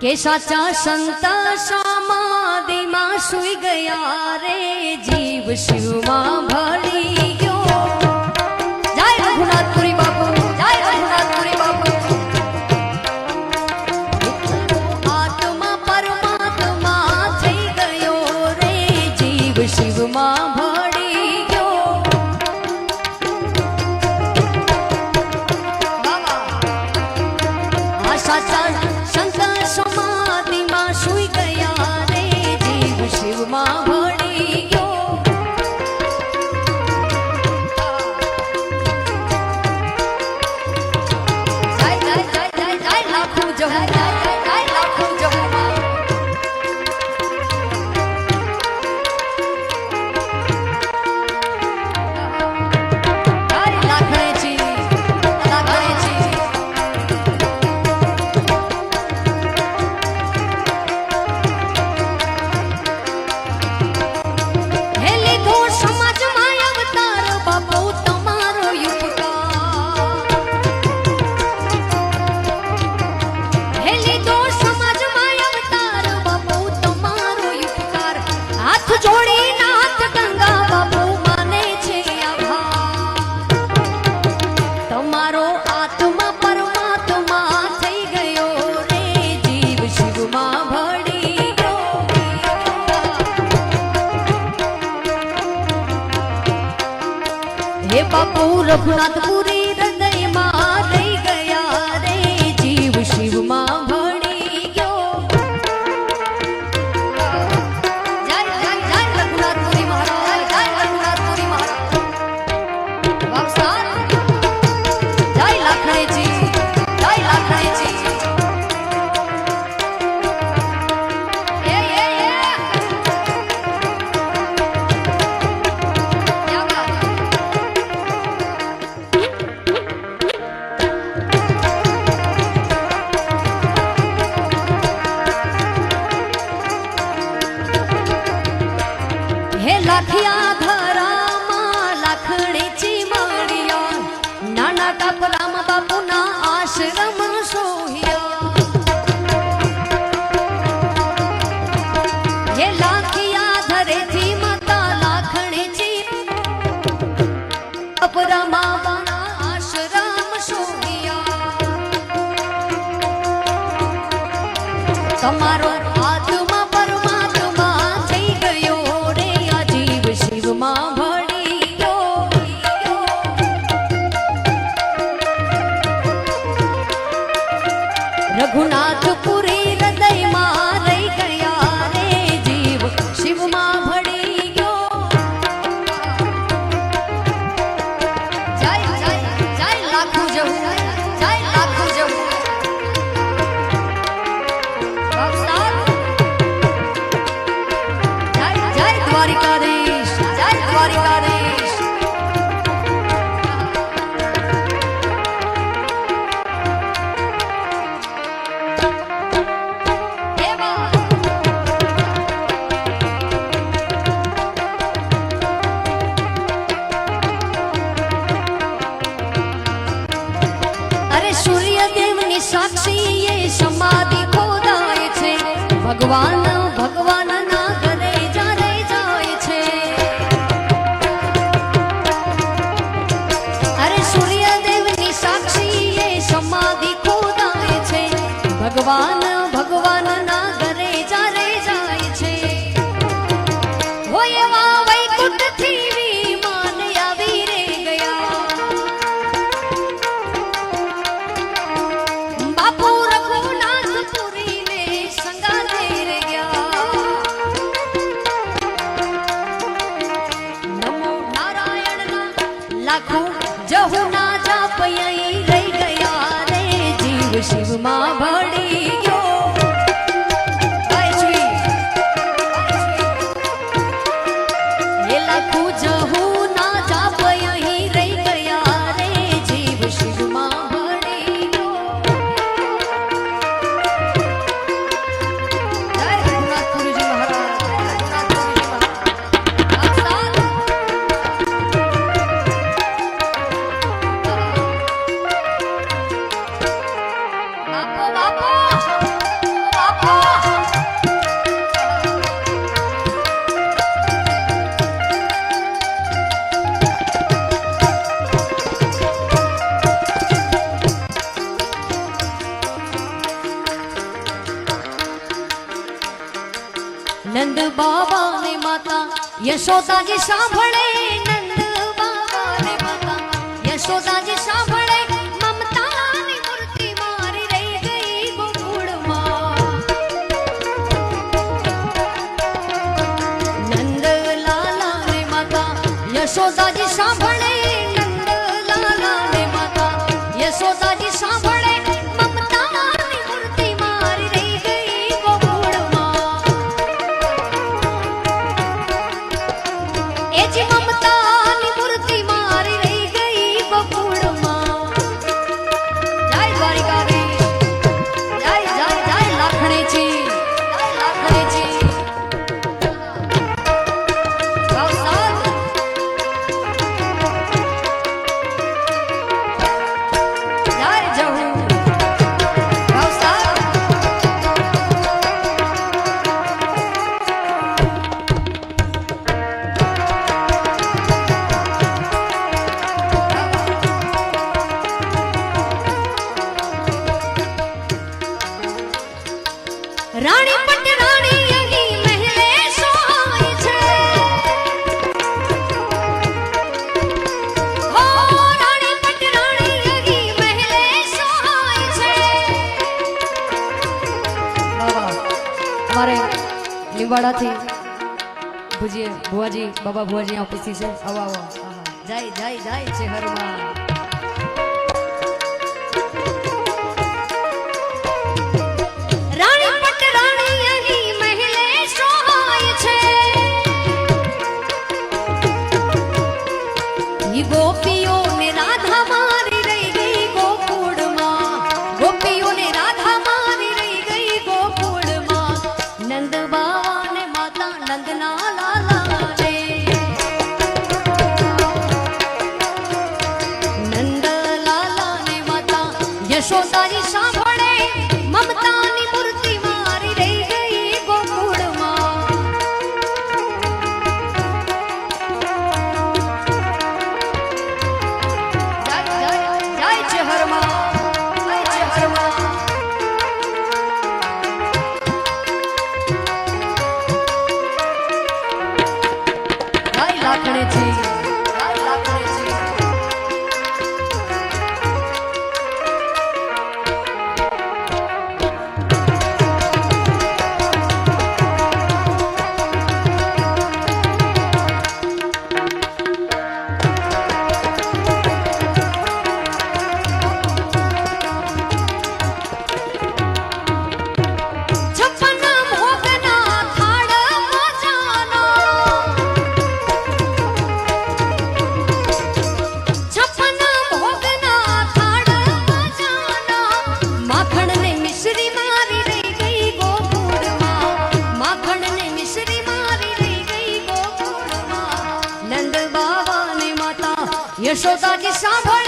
કે સાચા સંતા સમાધિમાં સુઈ ગયા રે જીવ શિવમાં ભળી ગયો. જય રઘુનાથપુરી બાપુ, જય રઘુનાથપુરી બાપુ. આત્મા પરમાત્મા થઈ ગયો રે જીવ શિવમાં ભળી ગયો. આ સાચા સમાધિમાં સુઈ ગયા રે જીવ શિવમાં ભળી ગયો. જય જય જય જય જય લાખું જહુ, જય જય જય લાખું જહુ. हे बापू रघुनाथपुरी हृदयમાં રહી ગયા રે જીવ શિવમાં ભળી ગયો. જય જય જય રઘુનાથપુરી મહારાજ, જય રઘુનાથપુરી મહારાજ. વાવસાર જય લાખણીજી, જય લાખણીજી. લાખિયા ધરામાં લાખણીજી મળ્યા, નાના ટાપરામ બાપુના આશ્રમ સોહ્યા. હે લાખિયા ધરેથી માતા લાખણીજી ટાપરામ બાપુના આશ્રમ સોહ્યા. તમારો આત્મા પરમાત્મા થઈ ગયો રે આ જીવ શિવમાં ભળી ગયો. રઘુનાથપુરી હૃદયમાં રહી ગયા રે જીવ શિવમાં ભળી ગયો. જય જય જય લાખું જહુ, જય લાખું જહુ. દ્વારિકાધીશ, જય દ્વારિકાધીશ. અરે સૂર્યદેવની સાક્ષી એ સમાધિ ખોદાય છે. ભગવાન ભગવાનના ઘરે જ્યારે જાય છે. અરે સૂર્યદેવની સાક્ષી એ સમાધિ ખોદાય છે. ભગવાન ભગવાનના ઘરે જ્યારે જાય છે. હોય એવા વૈકુંઠથી વિમાન આવી રે ગયા. બાપુ રઘુનાથપુરીને સંગાથે રે ગયા. નંદ બાબા ને માતા યશોદાજી સાંભળે નંદ બાબા ને માતા યશોદાજી સાંભળે મમતાની મૂર્તિ મારી રહી ગઈ ગોકુળમાં નંદ લાલા ને માતા યશોદાજી સાંભળે નંદ લાલા ને માતા યશોદાજી સાંભળે મમતાની મૂર્તિ મારી રહી ગઈ ગોકુળમાં એ જ મમતાની મૂર્તિ મારી રહી ગઈ ગોકુળમાં જય દ્વારિકાધીશ જય જય જય લાખણીજી જય લાખણીજી ભાવસાદ જય જહુ ભાવસાદ રાણી પટ રાણી અહીં મહેલે સોય છે હો રાણી પટ રાણી અહીં મહેલે સોય છે બાબા મારે લીંબાડાથી ભુવાજી બાબા ભુવાજી અહીંયા ઉપસ્થિત છે આવો આવો આહા. જય જય જય છે હરમાં રાણી પટ રાણી અહીં મહેલે સોય છે ઈ ગોપીઓને રાધા મારી રહી ગઈ ગોકુળમાં ગોપીઓને રાધા મારી રહી ગઈ ગોકુળમાં નંદ બાવા ને માતા નંદના લાલા ને નંદ લાલા ને માતા યશોદાજી સાંભળે મમતાની મૂર્તિ મારી રહી ગઈ ગોકુળમાં જય જય જય છે હરમાં જય છે હરમાં જય લાખણીજી જય લાખણીજી છપ્પન ભોગના થાળ મજાનો છપ્પન ભોગના થાળ મજાનો માખણ ને મિશ્રી મારી રહી ગઈ ગોકુળમાં માખણ ને મિશ્રી મારી રહી ગઈ ગોકુળમાં નંદ બાવા ને માતા યશોદાજી સાંભળે